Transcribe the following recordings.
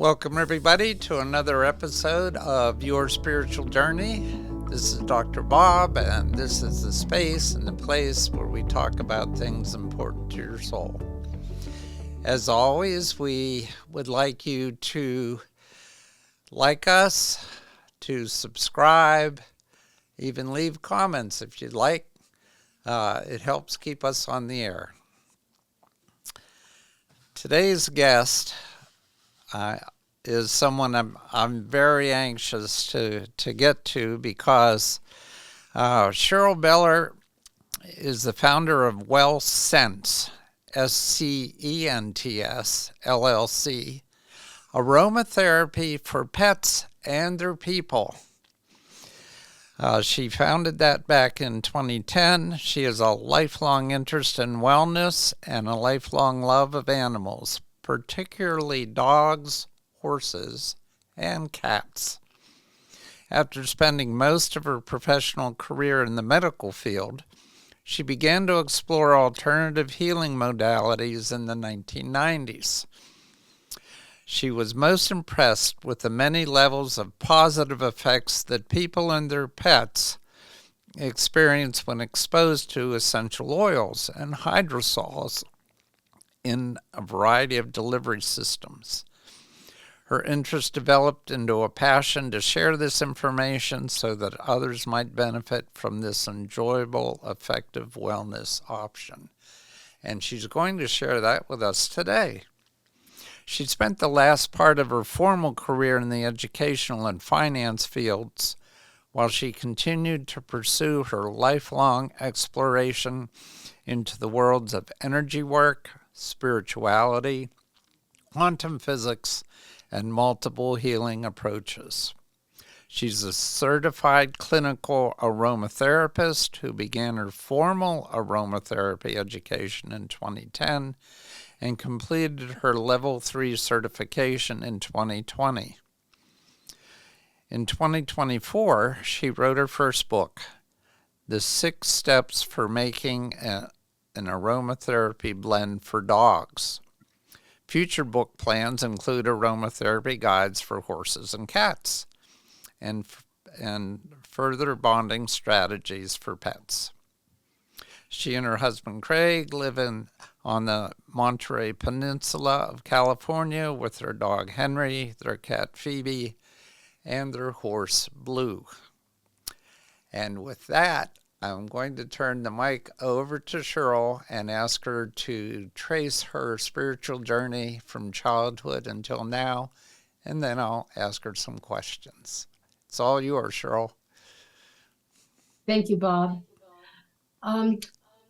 Welcome, everybody, to another episode of Your Spiritual Journey. This is Dr. Bob, and this is the space and the place where we talk about things important to your soul. As always, we would like you to like us, to subscribe, even leave comments if you'd like. It helps keep us on the air. Today's guest is someone I'm very anxious to get to because Cheryl Beller is the founder of Scents, SCENTS, LLC, Aromatherapy for Pets and Their People. She founded that back in 2010. She has a lifelong interest in wellness and a lifelong love of animals, particularly dogs, horses, and cats. After spending most of her professional career in the medical field, she began to explore alternative healing modalities in the 1990s. She was most impressed with the many levels of positive effects that people and their pets experience when exposed to essential oils and hydrosols in a variety of delivery systems. Her interest developed into a passion to share this information so that others might benefit from this enjoyable, effective wellness option. And she's going to share that with us today. She spent the last part of her formal career in the educational and finance fields while she continued to pursue her lifelong exploration into the worlds of energy work, spirituality, quantum physics, and multiple healing approaches. She's a certified clinical aromatherapist who began her formal aromatherapy education in 2010 and completed her Level 3 certification in 2020. In 2024, she wrote her first book, The 6 Steps for Making an Aromatherapy Blend for Dogs. Future book plans include aromatherapy guides for horses and cats, and further bonding strategies for pets. She and her husband Craig live on the Monterey Peninsula of California with their dog Henry, their cat Phoebe, and their horse Blue. And with that, I'm going to turn the mic over to Cheryl and ask her to trace her spiritual journey from childhood until now, and then I'll ask her some questions. It's all yours, Cheryl. Thank you, Bob.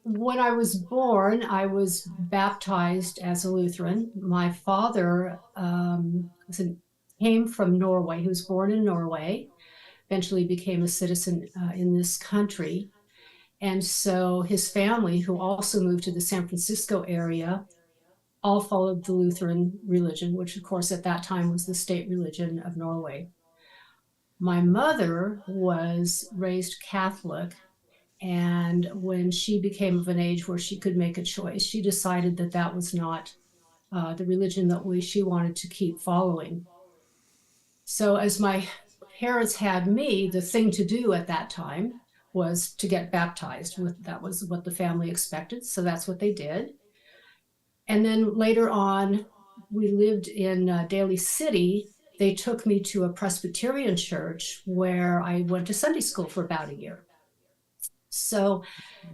When I was born, I was baptized as a Lutheran. My father came from Norway. He was born in Norway, eventually became a citizen in this country. And so his family, who also moved to the San Francisco area, all followed the Lutheran religion, which of course at that time was the state religion of Norway. My mother was raised Catholic, and when she became of an age where she could make a choice, she decided that that was not the religion that she wanted to keep following. So as my parents had me, the thing to do at that time was to get baptized. That was what the family expected, so that's what they did. And then later on, we lived in Daly City. They took me to a Presbyterian church where I went to Sunday school for about a year. So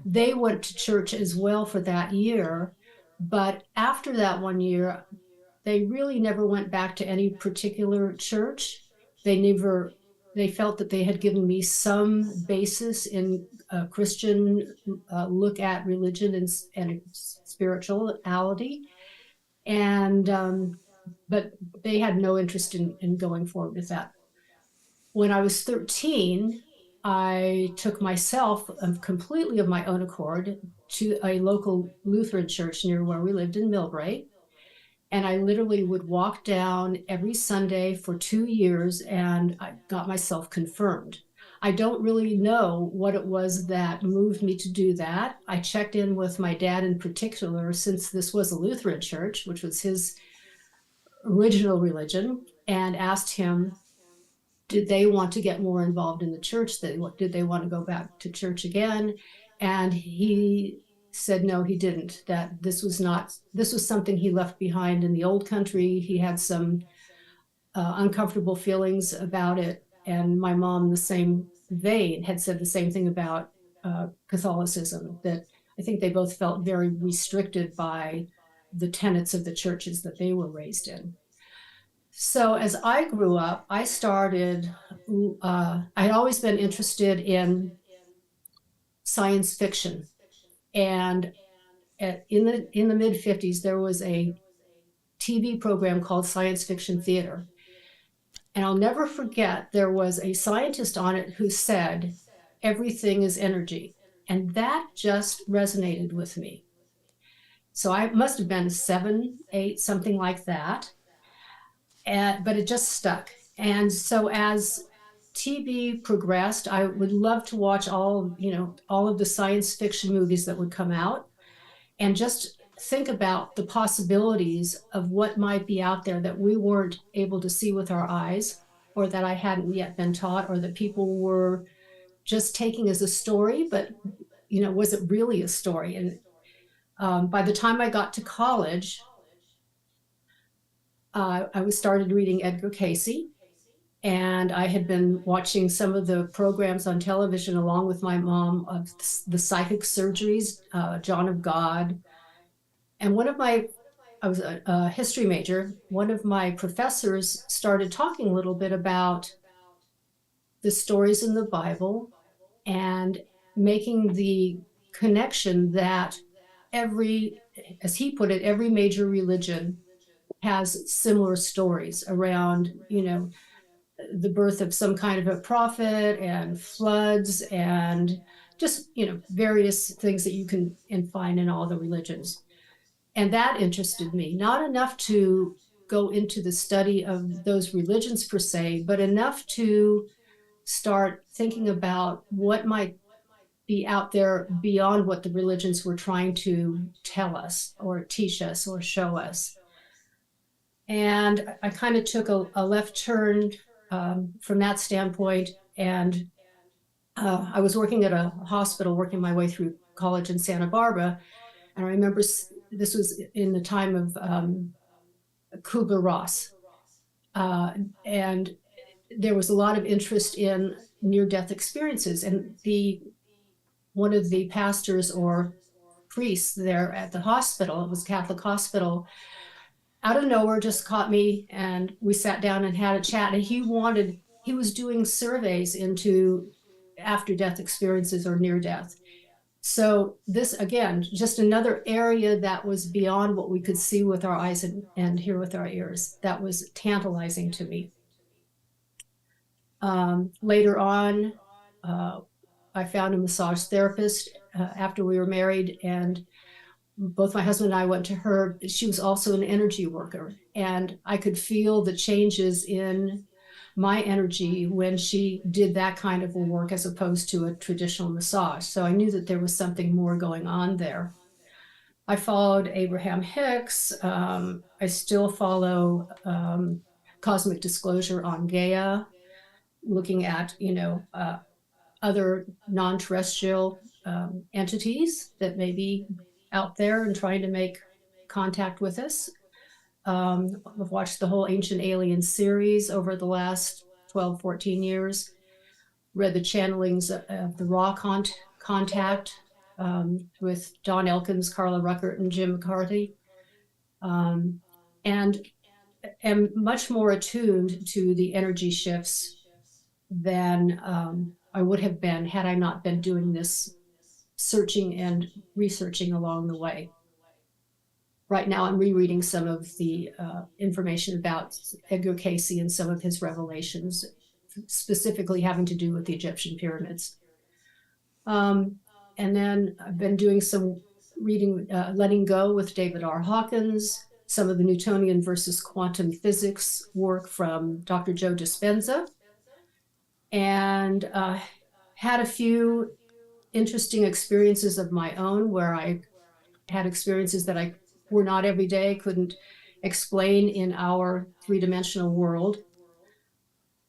they went to church as well for that year. But after that 1 year, they really never went back to any particular church. They felt that they had given me some basis in a Christian look at religion and spirituality. But they had no interest in going forward with that. When I was 13, I took myself completely of my own accord to a local Lutheran church near where we lived in Millbrae. And I literally would walk down every Sunday for 2 years, and I got myself confirmed. I don't really know what it was that moved me to do that. I checked in with my dad in particular, since this was a Lutheran church, which was his original religion and asked him, did they want to get more involved in the church? Did they want to go back to church again? And he said no, he didn't. That this was something he left behind in the old country. He had some uncomfortable feelings about it. And my mom, the same vein, had said the same thing about Catholicism, that I think they both felt very restricted by the tenets of the churches that they were raised in. So as I grew up, I had always been interested in science fiction. And in the mid 50s, there was a TV program called Science Fiction Theater. And I'll never forget, there was a scientist on it who said, everything is energy. And that just resonated with me. So I must have been 7, 8, something like that. But it just stuck. And so as TV progressed, I would love to watch all of the science fiction movies that would come out and just think about the possibilities of what might be out there that we weren't able to see with our eyes, or that I hadn't yet been taught, or that people were just taking as a story, but was it really a story? And by the time I got to college, I was started reading Edgar Cayce, and I had been watching some of the programs on television along with my mom of the psychic surgeries, John of God. And I was a history major. One of my professors started talking a little bit about the stories in the Bible and making the connection that as he put it, every major religion has similar stories around, the birth of some kind of a prophet and floods and just, various things that you can find in all the religions. And that interested me, not enough to go into the study of those religions per se, but enough to start thinking about what might be out there beyond what the religions were trying to tell us or teach us or show us. And I kind of took a left turn from that standpoint. And I was working at a hospital, working my way through college in Santa Barbara. And I remember this was in the time of Kubler-Ross. And there was a lot of interest in near-death experiences. And one of the pastors or priests there at the hospital, it was a Catholic hospital, out of nowhere just caught me, and we sat down and had a chat. And he was doing surveys into after-death experiences or near-death. So this, again, just another area that was beyond what we could see with our eyes and hear with our ears. That was tantalizing to me. Later on, I found a massage therapist after we were married, and both my husband and I went to her. She was also an energy worker, and I could feel the changes in my energy when she did that kind of a work as opposed to a traditional massage. So I knew that there was something more going on there. I followed Abraham Hicks. I still follow Cosmic Disclosure on Gaia, looking at, other non-terrestrial entities that may be out there and trying to make contact with us. I've watched the whole Ancient Aliens series over the last 12, 14 years, read the channelings of the Raw Contact with Don Elkins, Carla Ruckert, and Jim McCarthy, and am much more attuned to the energy shifts than I would have been had I not been doing this searching and researching along the way. Right now, I'm rereading some of the information about Edgar Cayce and some of his revelations, specifically having to do with the Egyptian pyramids. And then I've been doing some reading, Letting Go with David R. Hawkins, some of the Newtonian versus quantum physics work from Dr. Joe Dispenza, and had a few interesting experiences of my own where I had experiences that I were not every day, couldn't explain in our three-dimensional world.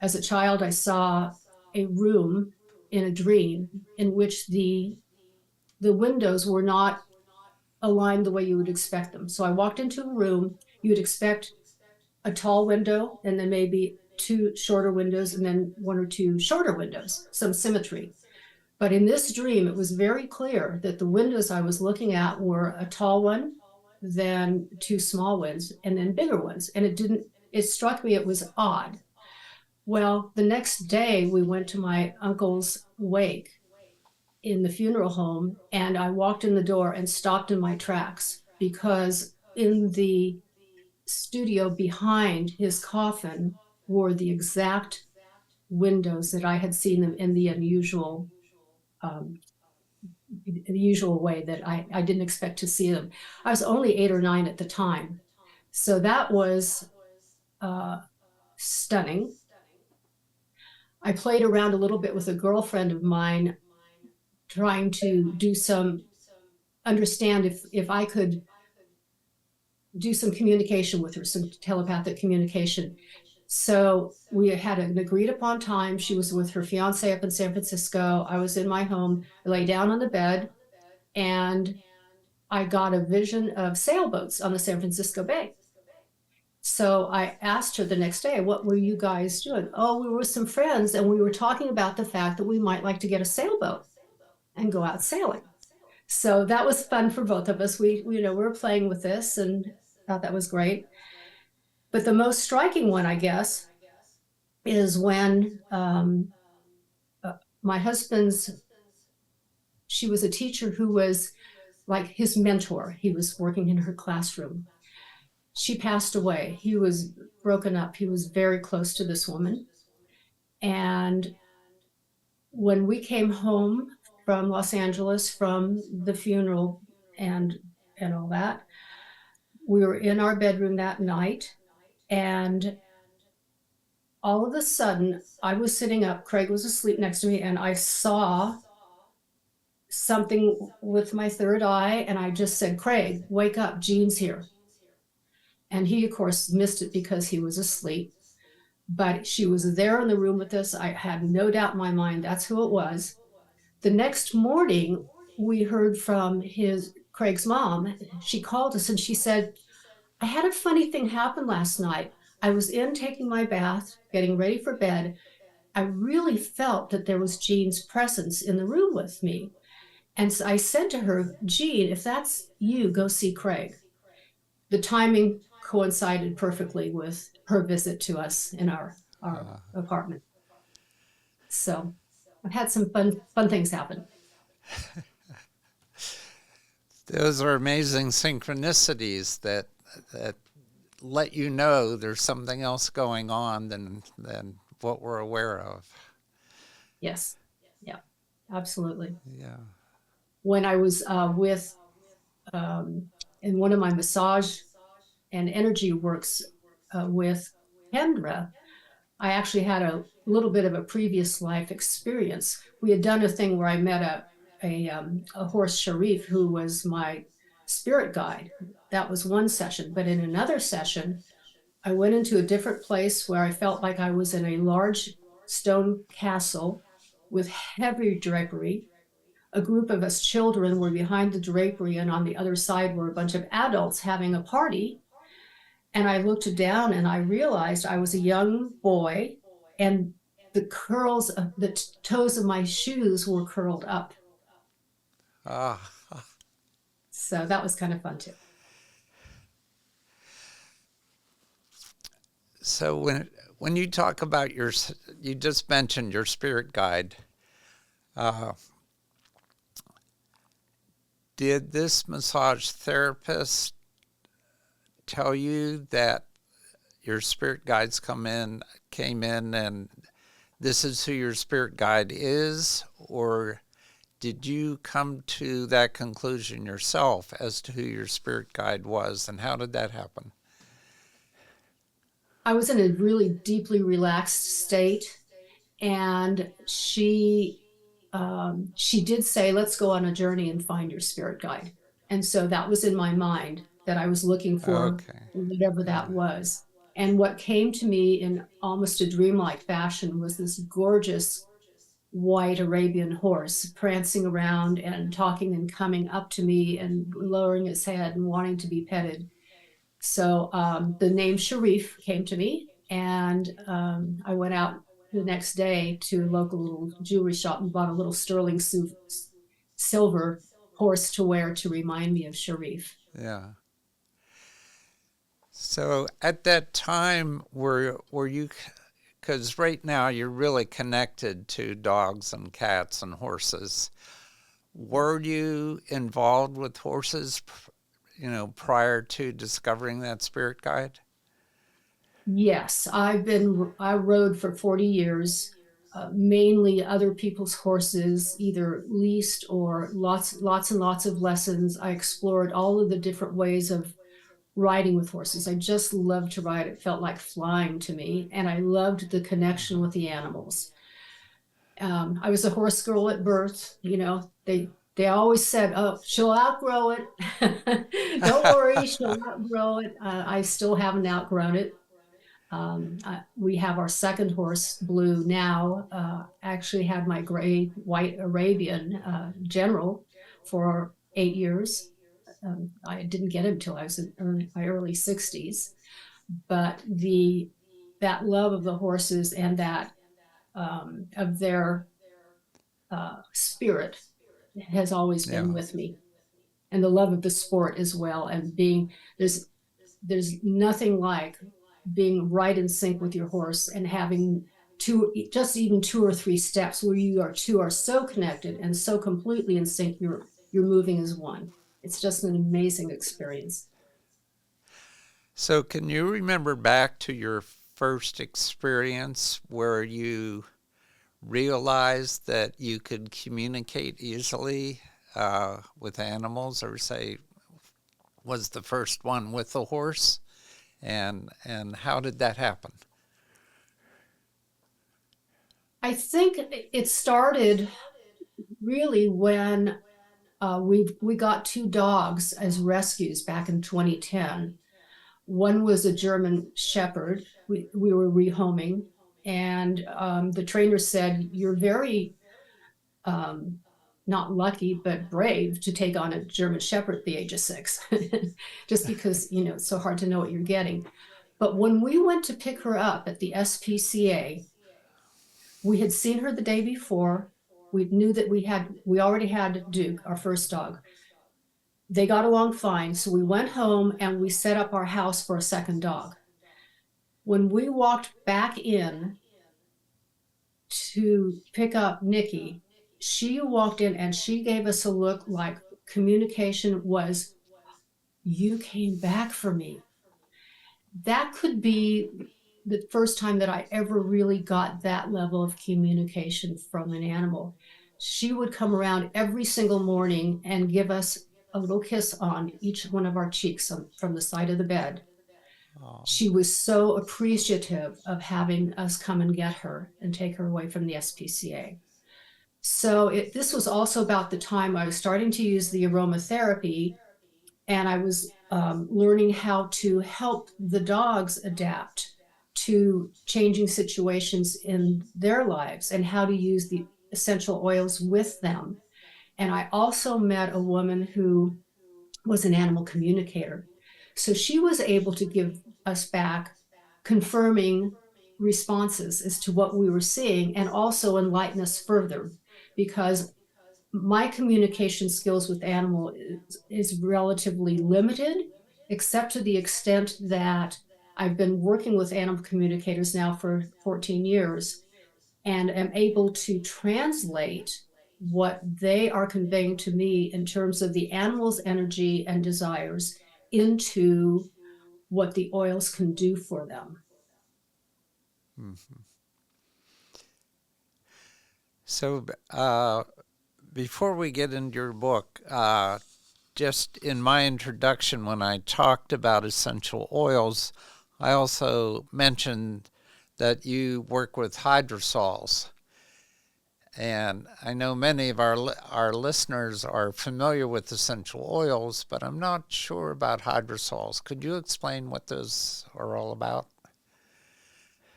As a child, I saw a room in a dream in which the windows were not aligned the way you would expect them. So I walked into a room, you would expect a tall window and then maybe two shorter windows and then one or two shorter windows, some symmetry. But in this dream, it was very clear that the windows I was looking at were a tall one, then two small ones, and then bigger ones. And it struck me it was odd. Well, the next day we went to my uncle's wake in the funeral home, and I walked in the door and stopped in my tracks because in the studio behind his coffin were the exact windows that I had seen them in um, the usual way that I didn't expect to see them. I was only 8 or 9 at the time. So that was uh, stunning. I played around a little bit with a girlfriend of mine, trying to understand if I could do some communication with her, some telepathic communication. So we had an agreed upon time. She was with her fiance up in San Francisco. I was in my home. I lay down on the bed and I got a vision of sailboats on the San Francisco Bay. So I asked her the next day, what were you guys doing? Oh, we were with some friends and we were talking about the fact that we might like to get a sailboat and go out sailing. So that was fun for both of us. We were playing with this and thought that was great. But the most striking one, I guess, is when my husband's, she was a teacher who was like his mentor. He was working in her classroom. She passed away. He was broken up. He was very close to this woman. And when we came home from Los Angeles from the funeral and all that, we were in our bedroom that night, and all of a sudden I was sitting up, Craig was asleep next to me, and I saw something with my third eye, and I just said, Craig, wake up, Jean's here. And he, of course, missed it because he was asleep. But she was there in the room with us. I had no doubt in my mind that's who it was. The next morning, we heard from Craig's mom. She called us and she said, I had a funny thing happen last night. I was in taking my bath, getting ready for bed. I really felt that there was Jean's presence in the room with me. And so I said to her, Jean, if that's you, go see Craig. The timing coincided perfectly with her visit to us in our apartment. So I've had some fun things happen. Those are amazing synchronicities that let you know there's something else going on than what we're aware of. Yes. Yeah, absolutely. Yeah. When I was in one of my massage and energy works with Kendra, I actually had a little bit of a previous life experience. We had done a thing where I met a horse Sharif who was my spirit guide. That was one session. But in another session, I went into a different place where I felt like I was in a large stone castle with heavy drapery. A group of us children were behind the drapery, and on the other side were a bunch of adults having a party. And I looked down and I realized I was a young boy, and the curls of the toes of my shoes were curled up. Ah. So that was kind of fun too. So when you talk about you just mentioned your spirit guide. Did this massage therapist tell you that your spirit guides came in and this is who your spirit guide is, or did you come to that conclusion yourself as to who your spirit guide was, and how did that happen? I was in a really deeply relaxed state, and she did say, let's go on a journey and find your spirit guide. And so that was in my mind that I was looking for, Okay. whatever that Yeah. was. And what came to me in almost a dreamlike fashion was this gorgeous white Arabian horse prancing around and talking and coming up to me and lowering his head and wanting to be petted. So the name Sharif came to me, and I went out the next day to a local little jewelry shop and bought a little sterling silver horse to wear to remind me of Sharif. Yeah. So at that time, were you, because right now you're really connected to dogs and cats and horses. Were you involved with horses, prior to discovering that spirit guide? Yes, I rode for 40 years, mainly other people's horses, either leased or lots and lots of lessons. I explored all of the different ways of riding with horses. I just loved to ride. It felt like flying to me, and I loved the connection with the animals. I was a horse girl at birth. They always said, "Oh, she'll outgrow it. Don't worry, she'll outgrow it." I still haven't outgrown it. We have our second horse, Blue, now. Actually, had my gray white Arabian general for 8 years. I didn't get him till I was in my early 60s. But the that love of the horses and that of their spirit has always been Yeah. with me, and the love of the sport as well. And there's nothing like being right in sync with your horse and having just even 2 or 3 steps where you are so connected and so completely in sync. You're moving as one. It's just an amazing experience. So can you remember back to your first experience where you realized that you could communicate easily with animals, or say was the first one with the horse, and how did that happen? I think it started really when we got 2 dogs as rescues back in 2010. One was a German Shepherd. We were rehoming, and the trainer said, "You're very um, not lucky, but brave to take on a German Shepherd at the age of 6," just because it's so hard to know what you're getting. But when we went to pick her up at the SPCA, we had seen her the day before. We knew that we already had Duke, our first dog. They got along fine, so we went home and we set up our house for a second dog. When we walked back in to pick up Nikki, she walked in and she gave us a look like communication was, "You came back for me." That could be the first time that I ever really got that level of communication from an animal. She would come around every single morning and give us a little kiss on each one of our cheeks from the side of the bed. Oh, She was so appreciative of having us come and get her and take her away from the SPCA. So this was also about the time I was starting to use the aromatherapy, and I was learning how to help the dogs adapt to changing situations in their lives and how to use the essential oils with them. And I also met a woman who was an animal communicator. So she was able to give us back confirming responses as to what we were seeing and also enlighten us further, because my communication skills with animal is relatively limited, except to the extent that I've been working with animal communicators now for 14 years and am able to translate what they are conveying to me in terms of the animal's energy and desires into what the oils can do for them. mhm. So before we get into your book, just in my introduction, when I talked about essential oils, I also mentioned that you work with hydrosols. And I know many of our listeners are familiar with essential oils, but I'm not sure about hydrosols. Could you explain what those are all about?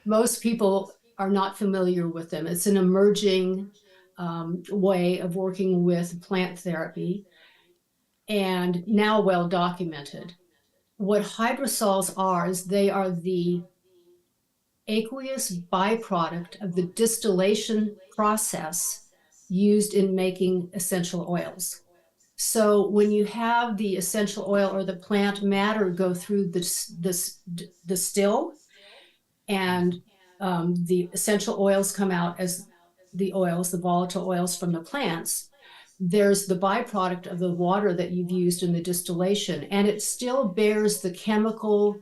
Most people are not familiar with them. It's an emerging way of working with plant therapy and now well documented. What hydrosols are is they are the aqueous byproduct of the distillation process used in making essential oils. So when you have the essential oil or the plant matter go through the still, and the essential oils come out as the oils, the volatile oils from the plants, there's the byproduct of the water that you've used in the distillation, and it still bears the chemical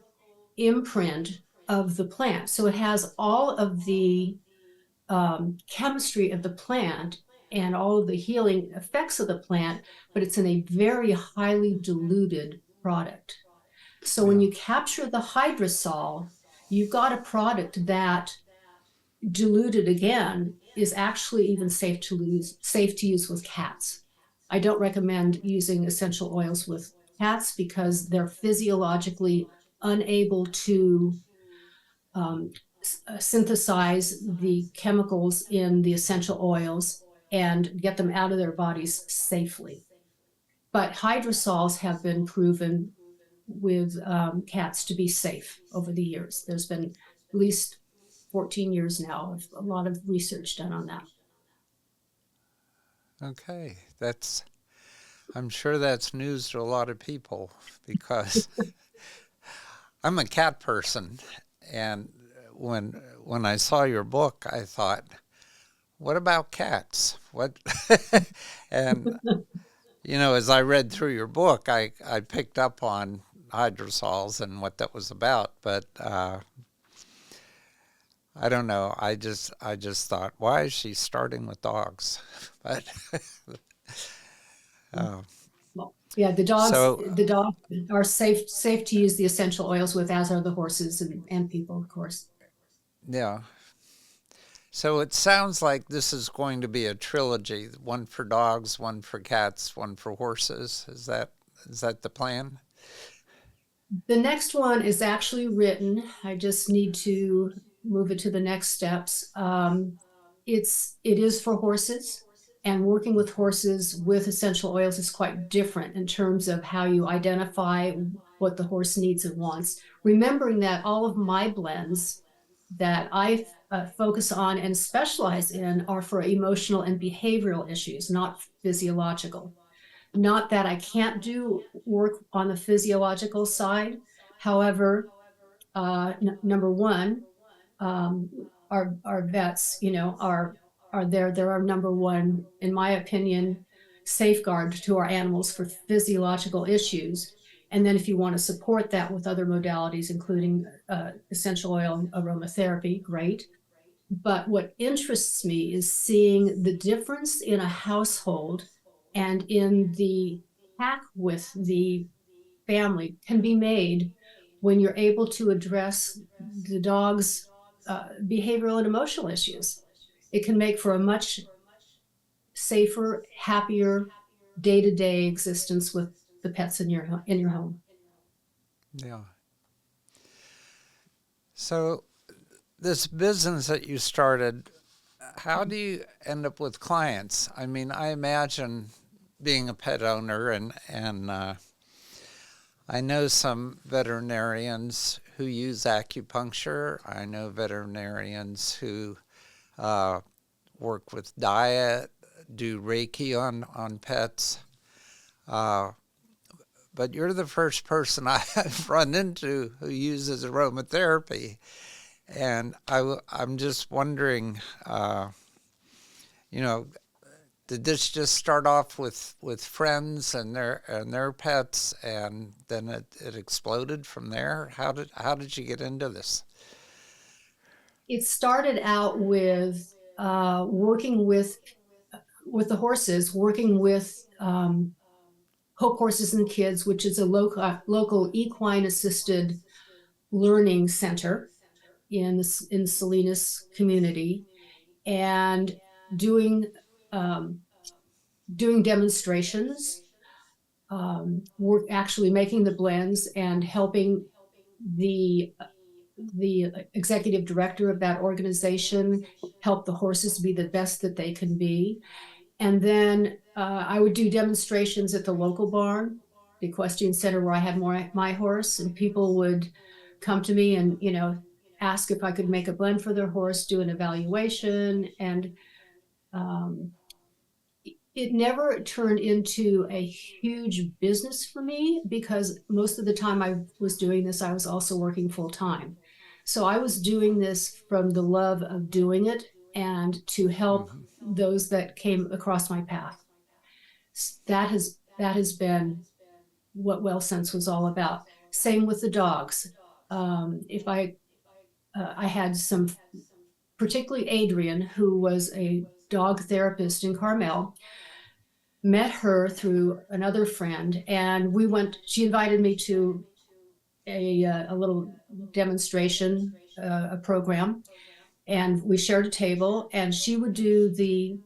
imprint of the plant. So it has all of the chemistry of the plant and all of the healing effects of the plant, but it's in a very highly diluted product. So when Yeah. you capture the hydrosol, you've got a product that diluted again is actually even safe to use with cats. I don't recommend using essential oils with cats because they're physiologically unable to um, synthesize the chemicals in the essential oils and get them out of their bodies safely. But hydrosols have been proven with cats to be safe over the years. There's been at least 14 years now of a lot of research done on that. Okay. I'm sure that's news to a lot of people because I'm a cat person. And when I saw your book, I thought, what about cats? What? And as I read through your book, I picked up on hydrosols and what that was about, but I don't know. I just thought, why is she starting with dogs? But uh, Well, yeah, so the dogs are safe to use the essential oils with, as are the horses and people, of course. yeah. So it sounds like this is going to be a trilogy: one for dogs, one for cats, one for horses. Is that the plan? The next one is actually written. I just need to move it to the next steps. It is for horses, and working with horses with essential oils is quite different in terms of how you identify what the horse needs and wants. Remembering that all of my blends that I focus on and specialize in are for emotional and behavioral issues, not physiological. Not that I can't do work on the physiological side. However, number one, our vets, are there. They're our number one, in my opinion, safeguard to our animals for physiological issues. And then if you want to support that with other modalities, including essential oil aromatherapy, great. But what interests me is seeing the difference in a household and in the pack with the family can be made when you're able to address the dog's behavioral and emotional issues. It can make for a much safer, happier day-to-day existence with the pets in your home. Yeah. So this business that you started, how do you end up with clients? I mean, I imagine being a pet owner and I know some veterinarians who use acupuncture. I know veterinarians who uh, work with diet, do Reiki on pets. Uh, but you're the first person I've run into who uses aromatherapy. And I'm just wondering, you know, did this just start off with friends and their pets, and then it exploded from there? How did you get into this? It started out with working with the horses, working with Hope Horses and Kids, which is a local equine assisted learning center in the Salinas community. And doing um, doing demonstrations, work actually making the blends and helping the the executive director of that organization help the horses be the best that they can be. And then I would do demonstrations at the local barn, the equestrian center where I had my horse, and people would come to me and, ask if I could make a blend for their horse, do an evaluation. And um, it never turned into a huge business for me because most of the time I was doing this, I was also working full time. So I was doing this from the love of doing it and to help Hmm. those that came across my path. That has been what Well Sense was all about. Same with the dogs. If I had some, particularly Adrian, who was a dog therapist in Carmel, met her through another friend, and we went. She invited me to a little demonstration, a program, and we shared a table. And she would do the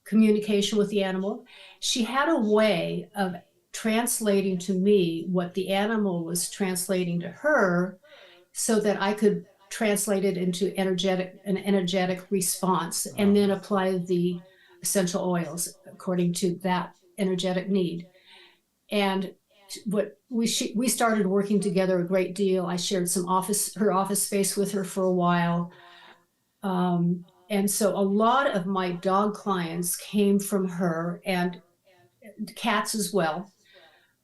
communication with the animal. She had a way of translating to me what the animal was translating to her so that I could translate it into an energetic response and then apply the essential oils according to that energetic need. And what we started working together a great deal. I shared her office space with her for a while. And so a lot of my dog clients came from her, and cats as well,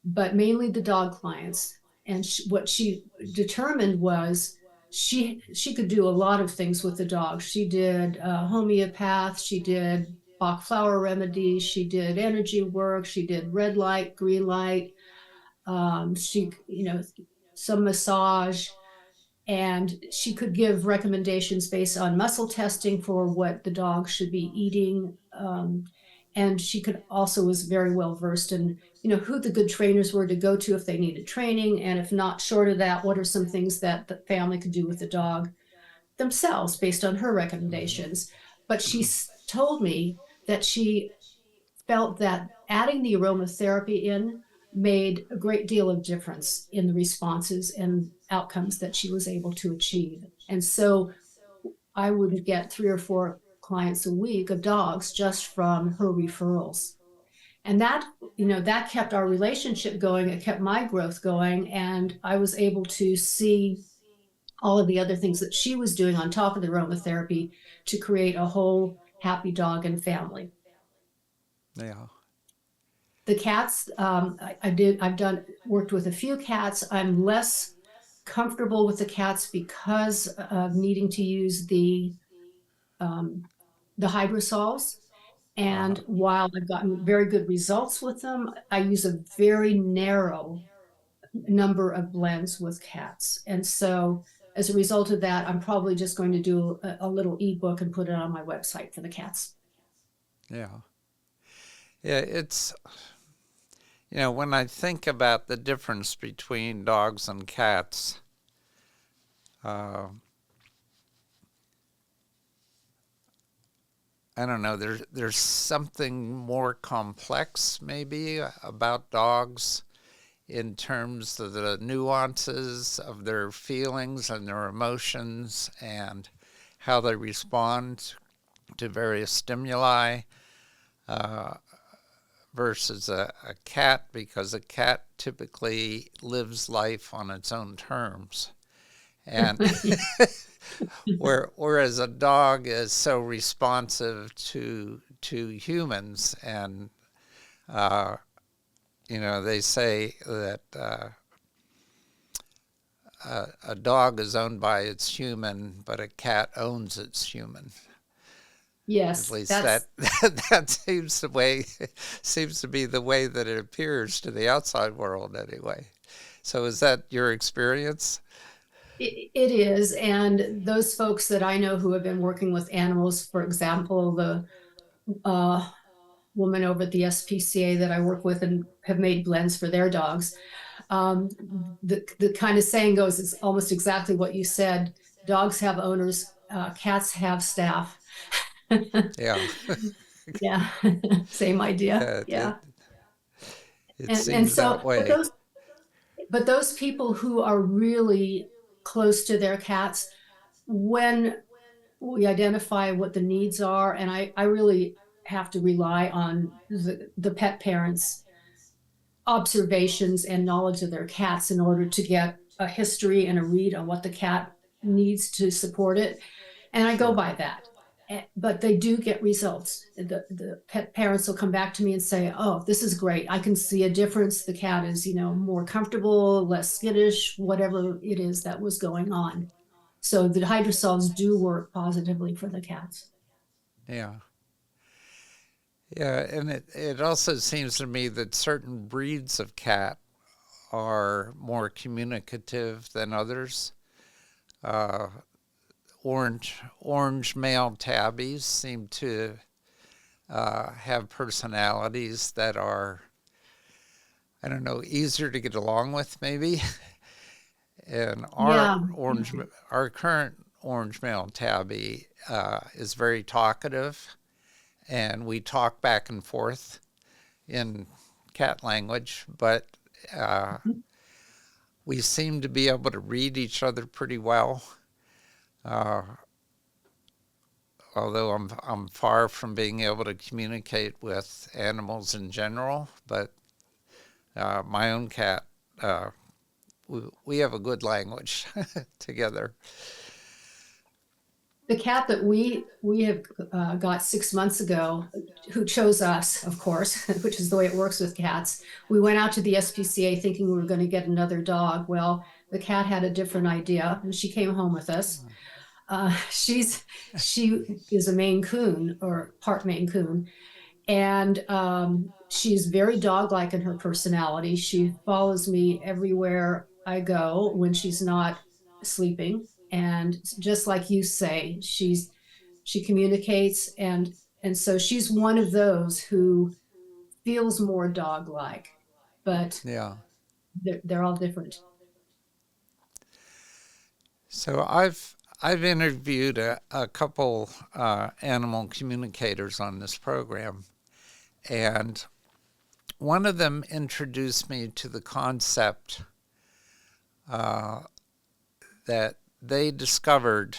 but mainly the dog clients. And what she determined was she could do a lot of things with the dog. She did homeopath, she did Bach flower remedies, she did energy work, she did red light, green light, she, some massage, and she could give recommendations based on muscle testing for what the dog should be eating. And she could also was very well versed in, who the good trainers were to go to if they needed training, and if not, short of that, what are some things that the family could do with the dog themselves based on her recommendations. But she told me that she felt that adding the aromatherapy in made a great deal of difference in the responses and outcomes that she was able to achieve. And so I would get 3 or 4 clients a week of dogs just from her referrals. And that kept our relationship going. It kept my growth going. And I was able to see all of the other things that she was doing on top of the aromatherapy to create a whole happy dog and family. Yeah. The cats, I've done worked with a few cats. I'm less comfortable with the cats because of needing to use um, the hydrosols. And Uh-huh. while I've gotten very good results with them, I use a very narrow number of blends with cats. And so as a result of that, I'm probably just going to do a little ebook and put it on my website for the cats. Yeah. Yeah, when I think about the difference between dogs and cats, uh, I don't know, there's something more complex maybe about dogs in terms of the nuances of their feelings and their emotions and how they respond to various stimuli uh, versus a cat, because a cat typically lives life on its own terms. And whereas a dog is so responsive to humans, and uh, they say that a dog is owned by its human, but a cat owns its human. At Yes, least that seems to be the way that it appears to the outside world anyway. So is that your experience? it is. And those folks that I know who have been working with animals, for example, the uh, woman over at the SPCA that I work with and have made blends for their dogs. Um, the kind of saying goes, it's almost exactly what you said. Dogs have owners, cats have staff. Yeah. Yeah, same idea. Yeah, Yeah. it And seems that so, way. but those people who are really close to their cats, when we identify what the needs are, and I really have to rely on the pet parents' observations and knowledge of their cats in order to get a history and a read on what the cat needs to support it. And I go Sure. by that. But they do get results. The pet parents will come back to me and say, "Oh, this is great. I can see a difference. The cat is, more comfortable, less skittish, whatever it is that was going on." So the hydrosols do work positively for the cats. Yeah. Yeah, and it also seems to me that certain breeds of cat are more communicative than others. Uh, orange male tabbies seem to have personalities that are, I don't know, easier to get along with maybe. And Yeah. our current orange male tabby is very talkative, and we talk back and forth in cat language, but uh, we seem to be able to read each other pretty well. Uh, Although I'm far from being able to communicate with animals in general, but my own cat, uh, we have a good language together. The cat that we have got 6 months ago, who chose us, of course, which is the way it works with cats. We went out to the SPCA thinking we were going to get another dog. Well, the cat had a different idea, and she came home with us. She is a Maine Coon, or part Maine Coon, and she's very dog-like in her personality. She follows me everywhere I go when she's not sleeping, and just like you say, she communicates, and so she's one of those who feels more dog-like, but Yeah. they're all different. So I've interviewed a couple animal communicators on this program, and one of them introduced me to the concept uh, that they discovered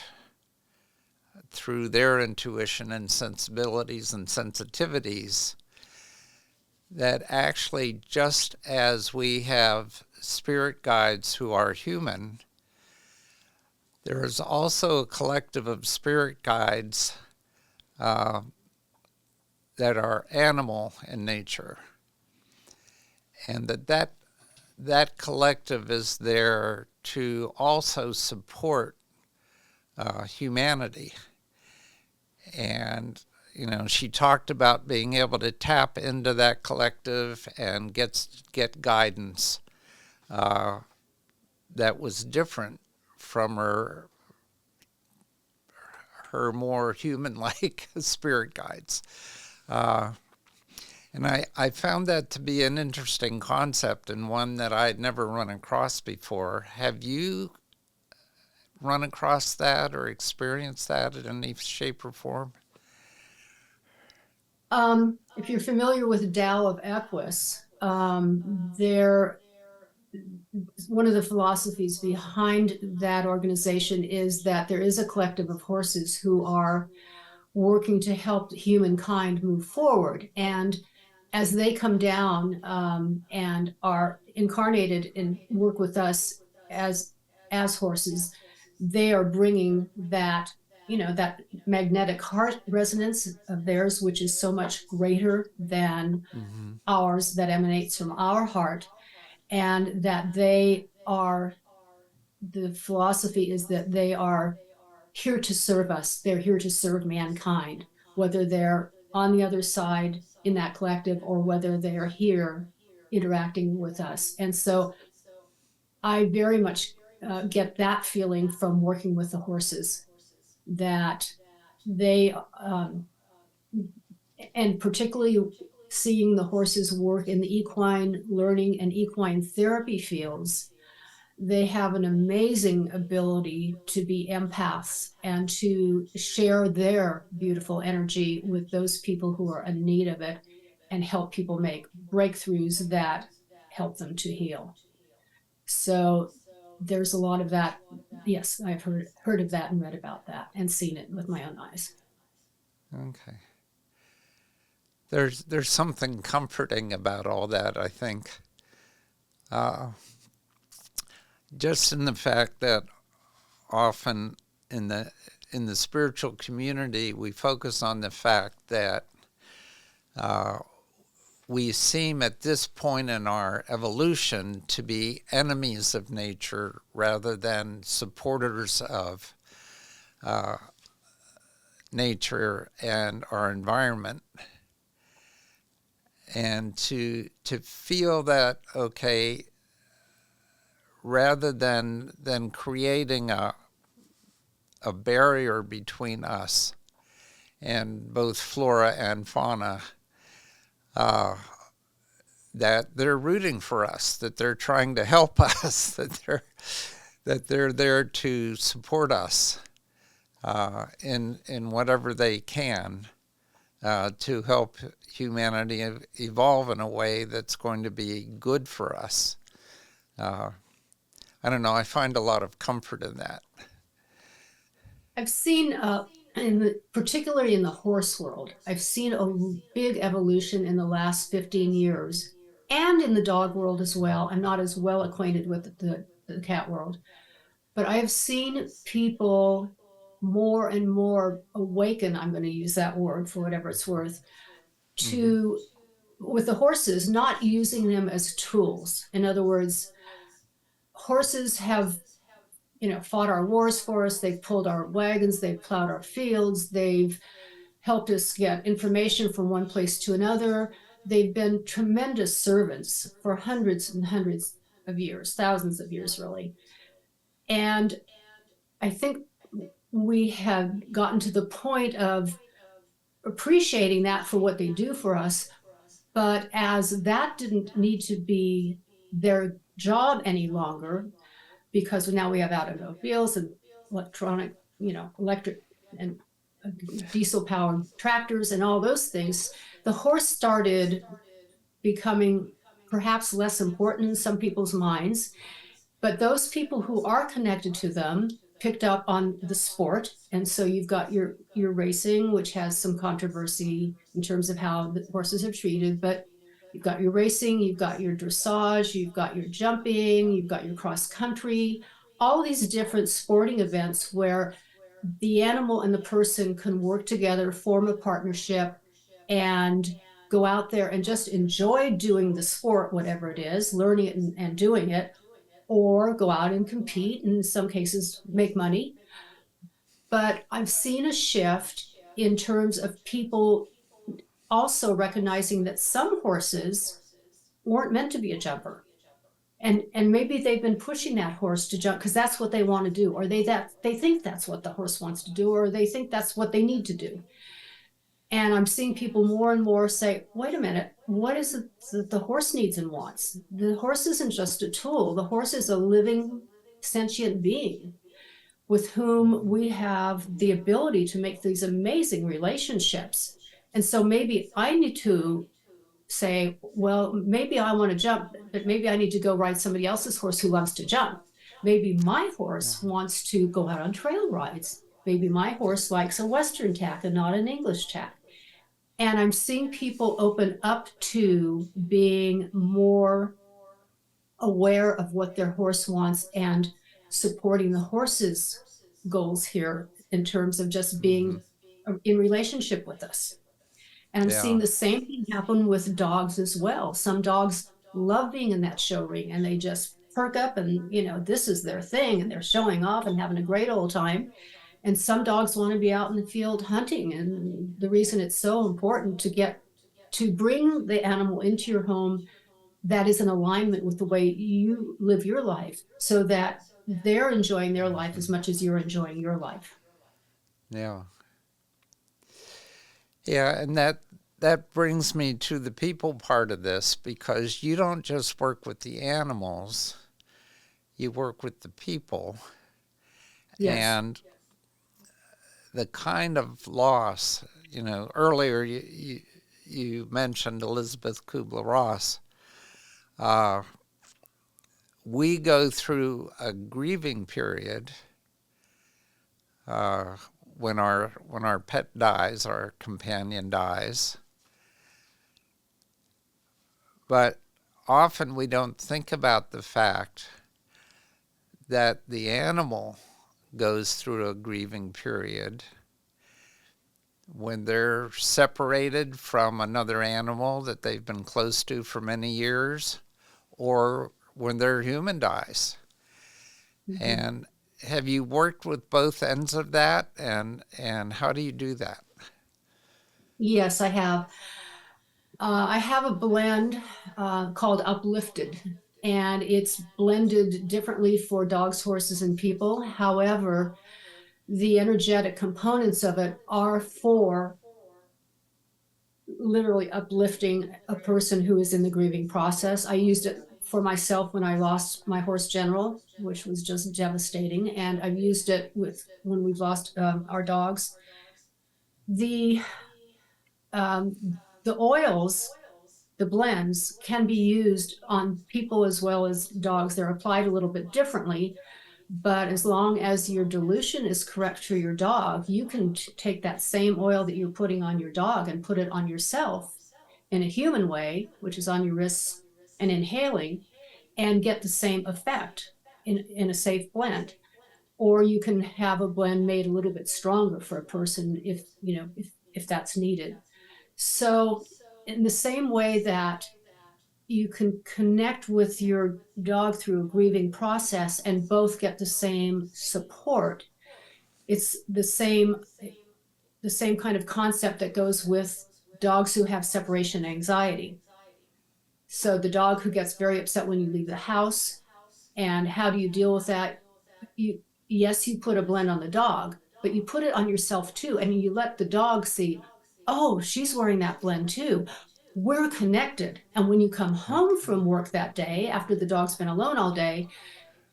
through their intuition and sensibilities and sensitivities that actually, just as we have spirit guides who are human, there is also a collective of spirit guides uh, that are animal in nature, and that collective is there to also support humanity. And she talked about being able to tap into that collective and get guidance uh, that was different from her more human-like spirit guides. Uh, and I found that to be an interesting concept and one that I'd never run across before. Have you run across that or experienced that in any shape or form? If you're familiar with Tao of Equus, there one of the philosophies behind that organization is that there is a collective of horses who are working to help humankind move forward. And as they come down and are incarnated and work with us as as horses, they are bringing that magnetic heart resonance of theirs, which is so much greater than Mm-hmm. ours, that emanates from our heart, and that they are the philosophy is that they are here to serve us. They're here to serve mankind, whether they're on the other side in that collective or whether they're here interacting with us. And so I very much get that feeling from working with the horses, that they, and particularly seeing the horses work in the equine learning and equine therapy fields, they have an amazing ability to be empaths and to share their beautiful energy with those people who are in need of it and help people make breakthroughs that help them to heal. So there's a lot of that. Yes, I've heard of that and read about that and seen it with my own eyes. Okay. There's something comforting about all that, I think. Uh, just in the fact that often in the spiritual community we focus on the fact that uh, we seem at this point in our evolution to be enemies of nature rather than supporters of uh, nature and our environment. And to feel that, okay, rather than creating a barrier between us and both flora and fauna, uh, that they're rooting for us, that they're trying to help us, that they're there to support us in whatever they can to help humanity evolve in a way that's going to be good for us. Uh, I don't know. I find a lot of comfort in that. I've seen, particularly in the horse world, I've seen a big evolution in the last 15 years, and in the dog world as well. I'm not as well acquainted with the cat world, but I have seen people more and more awaken, I'm going to use that word for whatever it's worth, Mm-hmm. to with the horses, not using them as tools. In other words, horses have fought our wars for us. They've pulled our wagons. They've plowed our fields. They've helped us get information from one place to another. They've been tremendous servants for hundreds and hundreds of years, thousands of years, really. And I think we have gotten to the point of appreciating that for what they do for us. But as that didn't need to be their job any longer, because now we have automobiles and electric and diesel powered tractors and all those things, the horse started becoming perhaps less important in some people's minds. But those people who are connected to them picked up on the sport. And so you've got your racing, which has some controversy in terms of how the horses are treated, but you've got your racing, you've got your dressage, you've got your jumping, you've got your cross country, all these different sporting events where the animal and the person can work together, form a partnership, and go out there and just enjoy doing the sport, whatever it is, learning it and doing it, or go out and compete, and in some cases make money. But I've seen a shift in terms of people also recognizing that some horses weren't meant to be a jumper. And maybe they've been pushing that horse to jump because that's what they want to do, or they think that's what the horse wants to do, or they think that's what they need to do. And I'm seeing people more and more say, wait a minute, what is it that the horse needs and wants? The horse isn't just a tool. The horse is a living, sentient being with whom we have the ability to make these amazing relationships. And so maybe I need to say, well, maybe I want to jump, but maybe I need to go ride somebody else's horse who loves to jump. Maybe my horse wants to go out on trail rides. Maybe my horse likes a Western tack and not an English tack. And I'm seeing people open up to being more aware of what their horse wants and supporting the horse's goals here in terms of just Mm-hmm. being in relationship with us. And I'm seeing Yeah. the same thing happen with dogs as well. Some dogs love being in that show ring and they just perk up and, this is their thing and they're showing off and having a great old time. And some dogs want to be out in the field hunting. And the reason it's so important to bring the animal into your home that is in alignment with the way you live your life so that they're enjoying their life as much as you're enjoying your life. Yeah. Yeah, and that brings me to the people part of this because you don't just work with the animals, you work with the people, Yes. and the kind of loss, earlier you mentioned Elizabeth Kubler-Ross. Uh, we go through a grieving period uh, when our pet dies, our companion dies, but often we don't think about the fact that the animal goes through a grieving period when they're separated from another animal that they've been close to for many years, or when their human dies. Mhm. And have you worked with both ends of that? And how do you do that? Yes, I have. I have a blend called Uplifted, and it's blended differently for dogs, horses, and people. However, the energetic components of it are for literally uplifting a person who is in the grieving process. I used it for myself when I lost my horse General, which was just devastating, and I've used it with when we've lost our dogs. The the oils, the blends can be used on people as well as dogs. They're applied a little bit differently, but as long as your dilution is correct for your dog, you can take that same oil that you're putting on your dog and put it on yourself in a human way, which is on your wrists and inhaling, and get the same effect in a safe blend. Or you can have a blend made a little bit stronger for a person if if that's needed. So in the same way that you can connect with your dog through a grieving process and both get the same support, it's the same kind of concept that goes with dogs who have separation anxiety. So the dog who gets very upset when you leave the house, and how do you deal with that? You Yes, you put a blend on the dog, but you put it on yourself too, and you let the dog see, oh, she's wearing that blend too. We're connected. And when you come Yeah. home from work that day, after the dog's been alone all day,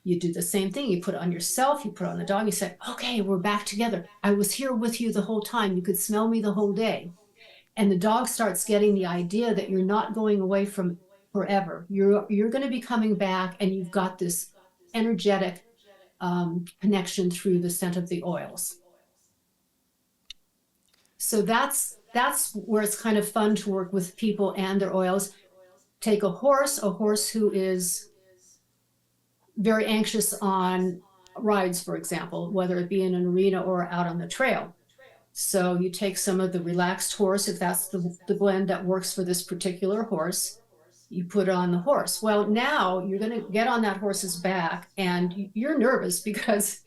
you do the same thing. You put it on yourself, you put it on the dog, you say, okay, we're back together. I was here with you the whole time. You could smell me the whole day. And the dog starts getting the idea that you're not going away from forever. You're going to be coming back, and you've got this energetic connection through the scent of the oils. So that's where it's kind of fun to work with people and their oils. Take a horse who is very anxious on rides, for example, whether it be in an arena or out on the trail. So you take some of the relaxed horse, if that's the blend that works for this particular horse, you put it on the horse. Well, now you're going to get on that horse's back, and you're nervous because,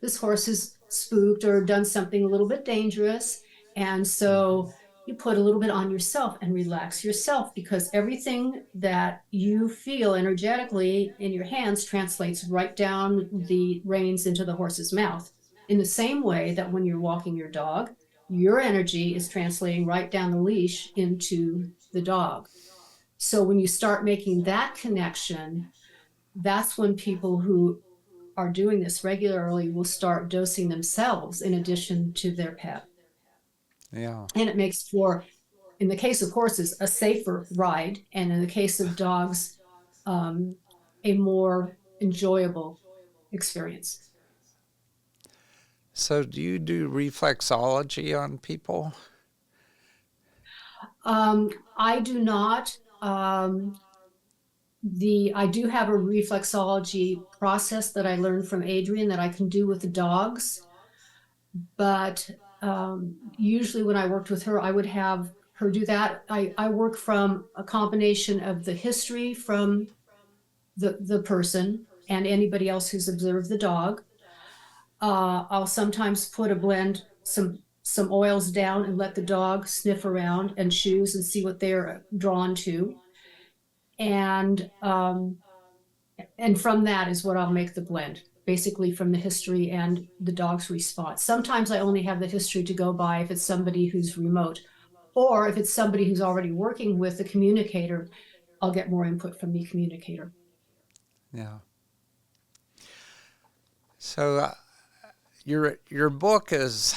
this horse is spooked or done something a little bit dangerous. And so you put a little bit on yourself and relax yourself, because everything that you feel energetically in your hands translates right down the reins into the horse's mouth. In the same way that when you're walking your dog, your energy is translating right down the leash into the dog. So when you start making that connection, that's when people who are doing this regularly will start dosing themselves in addition to their pet. Yeah. And it makes for, in the case of horses, a safer ride, and in the case of dogs, um, a more enjoyable experience. So do you do reflexology on people? I do not. I do have a reflexology process that I learned from Adrian that I can do with the dogs, but usually when I worked with her, I would have her do that. I work from a combination of the history from the person and anybody else who's observed the dog. I'll sometimes put a blend, some oils down, and let the dog sniff around and choose and see what they're drawn to. And from that is what I'll make the blend, basically from the history and the dog's response. Sometimes I only have the history to go by if it's somebody who's remote, or if it's somebody who's already working with the communicator, I'll get more input from the communicator. Yeah. So your book is,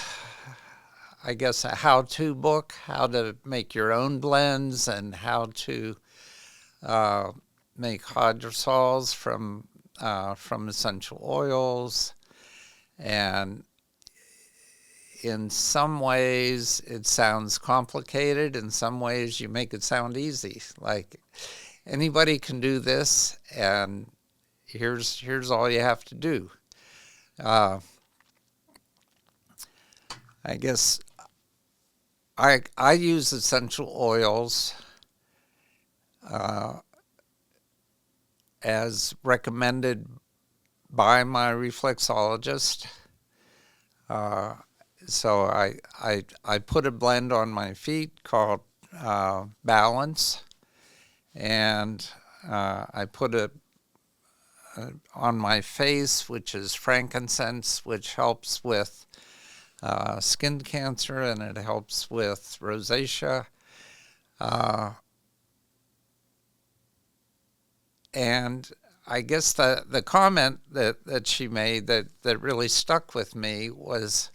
I guess, a how-to book, how to make your own blends and how to uh, make hydrosols from essential oils. And in some ways, it sounds complicated. In some ways, you make it sound easy. Like anybody can do this, and here's all you have to do. Uh, I guess I use essential oils uh, as recommended by my reflexologist. Uh, so I put a blend on my feet called Balance, and I put it on my face, which is frankincense, which helps with skin cancer and it helps with rosacea. Uh, and I guess the comment that she made that really stuck with me was,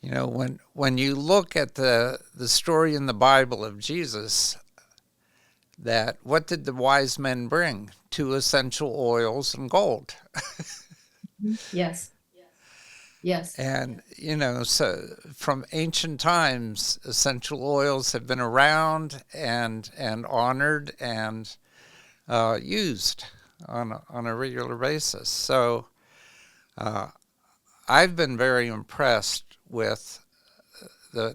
when you look at the story in the Bible of Jesus, that what did the wise men bring? Two essential oils and gold. Yes. Yes. And, so from ancient times, essential oils have been around and honored and used on a regular basis. So uh, I've been very impressed with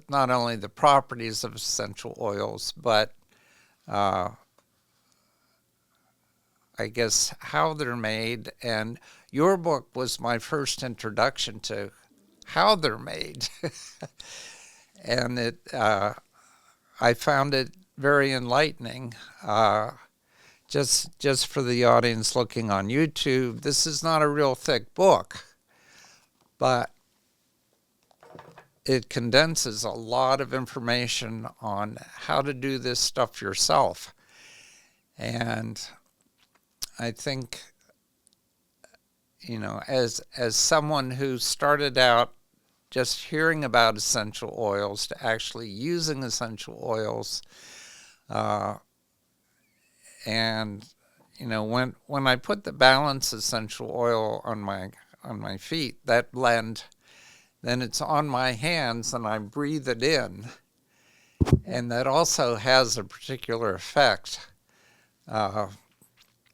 not only the properties of essential oils, but uh, I guess how they're made. And your book was my first introduction to how they're made, and I found it very enlightening. Just for the audience looking on YouTube, this is not a real thick book, but it condenses a lot of information on how to do this stuff yourself. And I think, as someone who started out just hearing about essential oils to actually using essential oils, uh, and when I put the Balance essential oil on my feet, that blend, then it's on my hands and I breathe it in, and that also has a particular effect uh,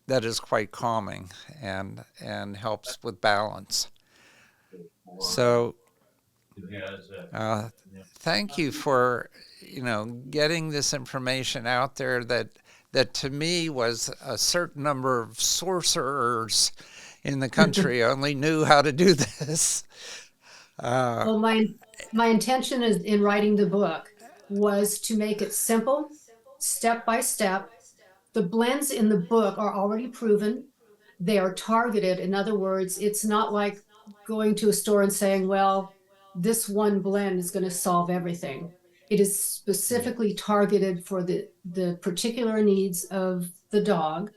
that is quite calming and helps with balance. So uh, thank you for getting this information out there that to me was a certain number of sorcerers in the country only knew how to do this. Uh, Well, my intention is in writing the book was to make it simple, step by step. The blends in the book are already proven. They are targeted. In other words, it's not like going to a store and saying, well, this one blend is going to solve everything. It is specifically targeted for the particular needs of the dog.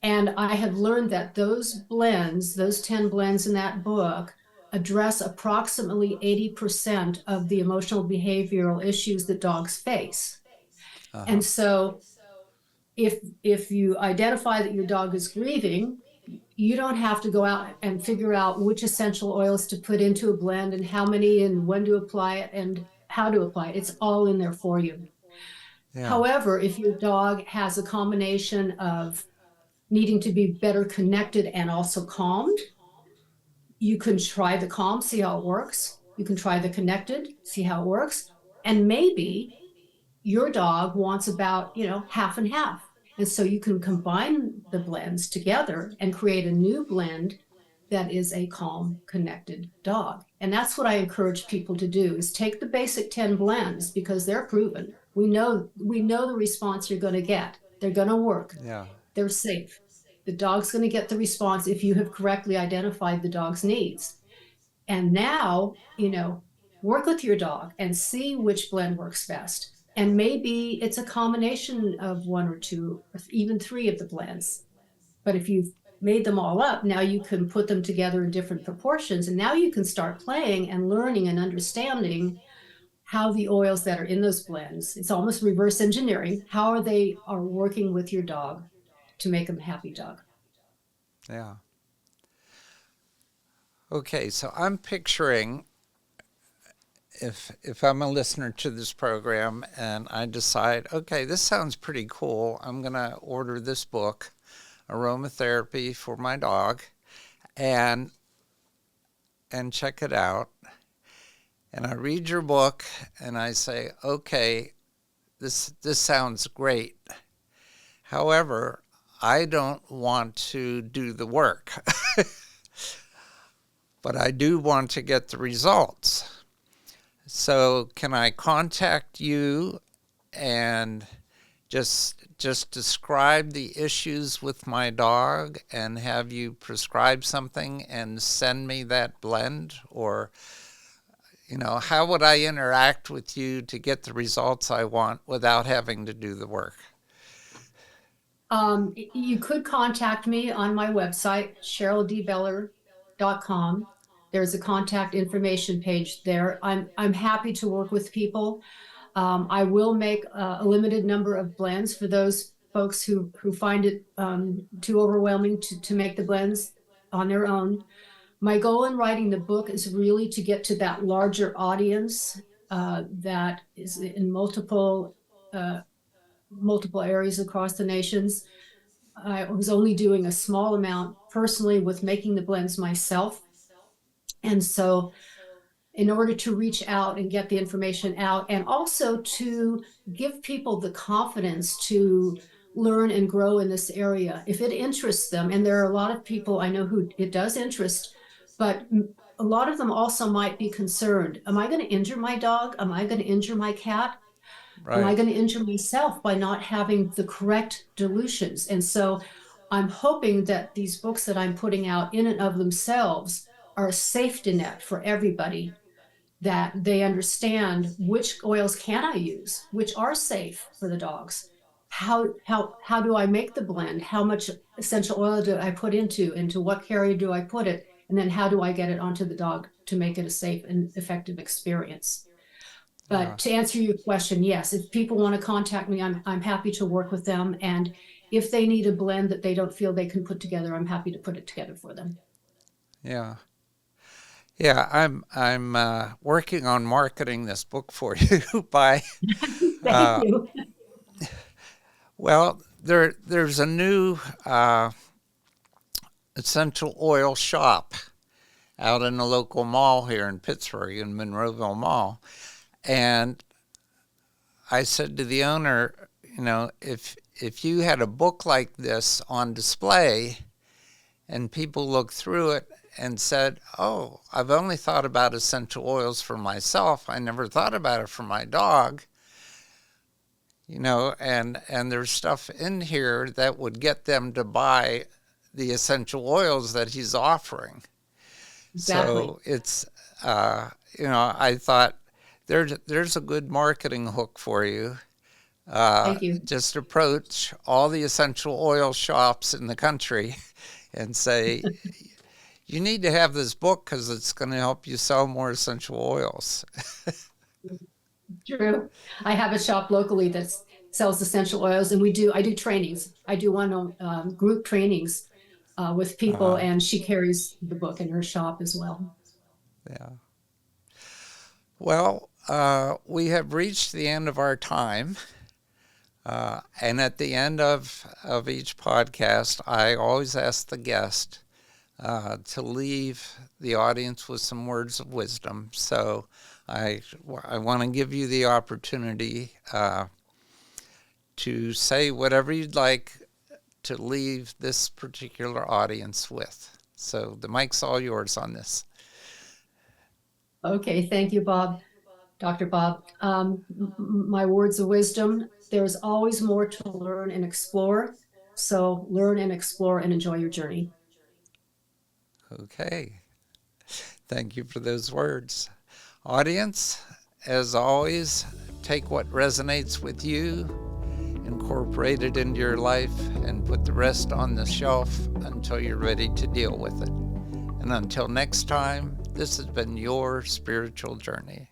And I have learned that those blends, those 10 blends in that book, address approximately 80% of the emotional behavioral issues that dogs face. uh-huh. And so if you identify that your dog is grieving, you don't have to go out and figure out which essential oils to put into a blend and how many and when to apply it and how to apply it. It's all in there for you. Yeah. However, if your dog has a combination of needing to be better connected and also calmed, you can try the calm, see how it works. You can try the connected, see how it works. And maybe your dog wants about, half and half. And so you can combine the blends together and create a new blend that is a calm, connected dog. And that's what I encourage people to do is take the basic 10 blends because they're proven. We know the response you're going to get. They're going to work. Yeah. They're safe. The dog's going to get the response if you have correctly identified the dog's needs. And now, work with your dog and see which blend works best. And maybe it's a combination of one or two, or even three of the blends. But if you've made them all up, now you can put them together in different proportions. And now you can start playing and learning and understanding how the oils that are in those blends, it's almost reverse engineering, how they are working with your dog to make them a happy dog. Yeah. Okay, so I'm picturing if I'm a listener to this program and I decide, okay, this sounds pretty cool, I'm gonna order this book, Aromatherapy for my dog, and check it out. And I read your book and I say, okay, this sounds great. However, I don't want to do the work, but I do want to get the results. So can I contact you and just describe the issues with my dog and have you prescribe something and send me that blend? Or, how would I interact with you to get the results I want without having to do the work? You could contact me on my website, CherylDBeller.com. There's a contact information page there. I'm happy to work with people. I will make a limited number of blends for those folks who find it too overwhelming to make the blends on their own. My goal in writing the book is really to get to that larger audience that is in multiple areas across the nations. I was only doing a small amount personally with making the blends myself. And so in order to reach out and get the information out, and also to give people the confidence to learn and grow in this area, if it interests them, and there are a lot of people I know who it does interest, but a lot of them also might be concerned. Am I going to injure my dog? Am I going to injure my cat? Am I Right. going to injure myself by not having the correct dilutions? And so I'm hoping that these books that I'm putting out in and of themselves are a safety net for everybody, that they understand which oils can I use, which are safe for the dogs. How do I make the blend? How much essential oil do I put into what carrier do I put it? And then how do I get it onto the dog to make it a safe and effective experience? Yeah. But to answer your question, yes, if people want to contact me, I'm happy to work with them. And if they need a blend that they don't feel they can put together, I'm happy to put it together for them. Yeah. Yeah, I'm working on marketing this book for you by Thank uh, you. well, there's a new essential oil shop out in a local mall here in Pittsburgh, in Monroeville Mall. And I said to the owner, if you had a book like this on display and people looked through it and said, oh, I've only thought about essential oils for myself, I never thought about it for my dog, and there's stuff in here that would get them to buy the essential oils that he's offering. Exactly. So it's, I thought there's a good marketing hook for you. Thank you. Just approach all the essential oil shops in the country and say, you need to have this book because it's going to help you sell more essential oils. True. I have a shop locally that sells essential oils, and I do trainings. I do one on group trainings with people, Uh, and she carries the book in her shop as well. yeah. Well, we have reached the end of our time. And at the end of each podcast, I always ask the guest to leave the audience with some words of wisdom. So I want to give you the opportunity to say whatever you'd like to leave this particular audience with. So the mic's all yours on this. Okay, thank you, Bob. Dr. Bob. My words of wisdom: there's always more to learn and explore. So learn and explore and enjoy your journey. Okay. Thank you for those words. Audience, as always, take what resonates with you incorporate it into your life, and put the rest on the shelf until you're ready to deal with it. And until next time, this has been your spiritual journey.